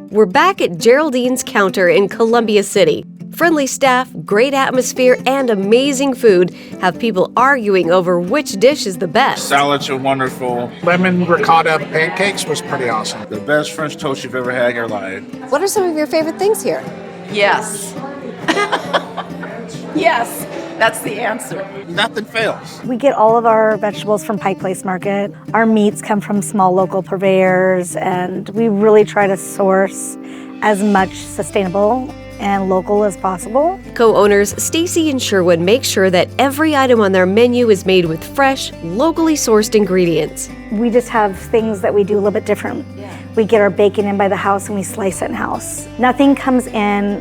We're back at Geraldine's counter in Columbia City. Friendly staff, great atmosphere, and amazing food have people arguing over which dish is the best. Salads are wonderful. Lemon ricotta pancakes was pretty awesome. The best French toast you've ever had in your life. What are some of your favorite things here? Yes. Yes, that's the answer. Nothing fails. We get all of our vegetables from Pike Place Market. Our meats come from small local purveyors, and we really try to source as much sustainable and local as possible. Co-owners Stacy and Sherwood make sure that every item on their menu is made with fresh, locally sourced ingredients. We just have things that we do a little bit different. We get our bacon in by the house and we slice it in-house. Nothing comes in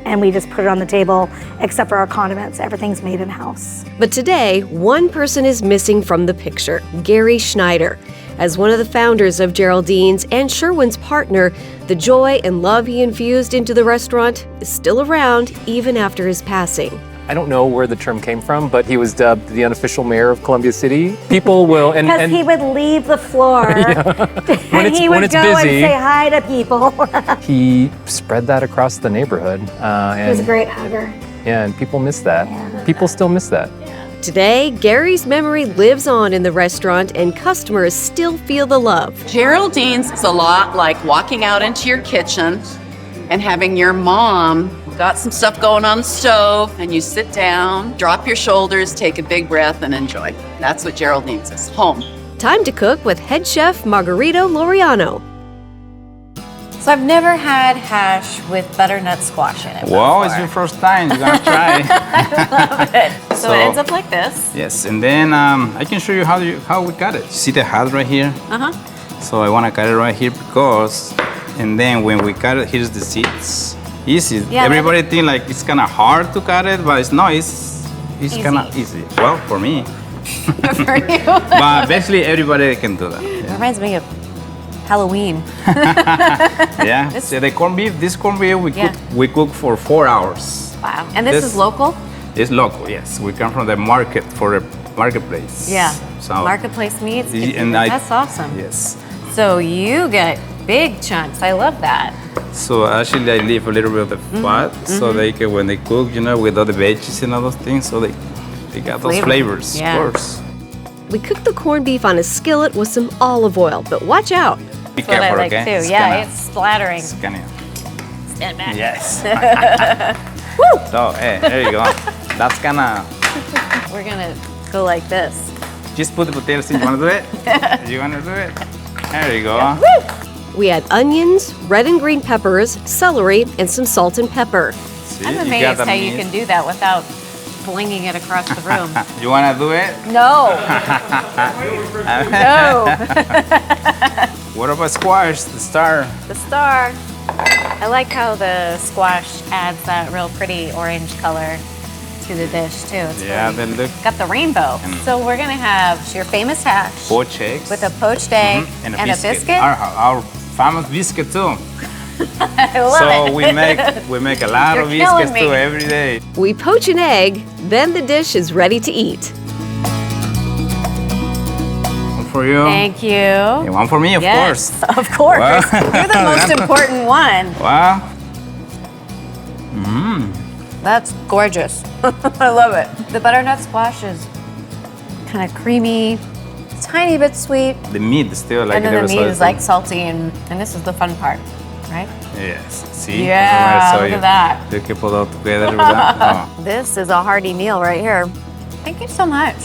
and we just put it on the table except for our condiments. Everything's made in-house. But today, one person is missing from the picture, Gary Schneider. As one of the founders of Geraldine's and Sherwin's partner, the joy and love he infused into the restaurant is still around even after his passing. I don't know where the term came from, but he was dubbed the unofficial mayor of Columbia City. People will, Because he would leave the floor and he would go and say hi to people. He spread that across the neighborhood. He was a great hugger. Yeah, and people miss that. Yeah. People still miss that. Today, Gary's memory lives on in the restaurant and customers still feel the love. Geraldine's is a lot like walking out into your kitchen and having your mom got some stuff going on the stove and you sit down, drop your shoulders, take a big breath and enjoy. That's what Geraldine's is, home. Time to cook with head chef Margarito Laureano. So I've never had hash with butternut squash in it Wow, before. it's your first time. You're gonna try. I love it. So it ends up like this. Yes, and then I can show you how we cut it. See the hat right here? So I want to cut it right here because, and then when we cut it, here's the seeds. Easy. Yeah, Everybody think like it's kind of hard to cut it, but it's not. It's kind of easy. Well, for me. For you. But basically everybody can do that. It reminds me of Halloween. Yeah. So the corned beef, this corned beef we cook for 4 hours. Wow. And this is local? It's local, yes. We come from the market for the marketplace. Yeah. So Marketplace meats. and I- That's awesome. Yes. So you get big chunks. I love that. So actually I leave a little bit of the fat so they can, when they cook, you know, with all the veggies and all those things, so they got those flavors, Yeah. of course. We cook the corned beef on a skillet with some olive oil, but watch out. Be That's what I careful, like okay? too. Yeah, it's splattering. It's kinda, Stand back. yes. So, hey, there you go. That's kinda, We're gonna go like this. just put the potatoes in. You wanna do it? You wanna do it? There you go. We add onions, red and green peppers, celery, and some salt and pepper. See, I'm you got amazed the how you meat. can do that without flinging it across the room. You wanna do it? No. No. What about squash, the star? The star. I like how the squash adds that real pretty orange color to the dish too. It's Yeah, really, then look. got the rainbow. So we're gonna have your famous hash Poached eggs. with a poached egg and a biscuit. Our famous biscuit too. I love So it. we make a lot of You're killing biscuits me. too every day. We poach an egg, then the dish is ready to eat. One for you. Thank you. And one for me, of course. Yes, of course. Wow. You're the most important one. Wow. That's gorgeous. I love it. The butternut squash is kind of creamy, tiny bit sweet, The meat is still like and then the meat salty. is like salty, and this is the fun part, right? Yes. See? Yeah, So look you- at that. You can put all together with that. Oh. This is a hearty meal right here. Thank you so much.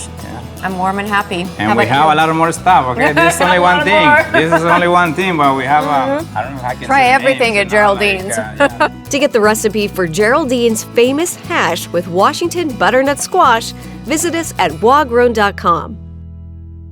I'm warm and happy. And we have a lot of more stuff, okay? This is only A one lot thing. more. This is only one thing, but we have I don't know how I can Try say everything names, at Geraldine's. yeah. To get the recipe for Geraldine's famous hash with Washington butternut squash, visit us at wagrown.com.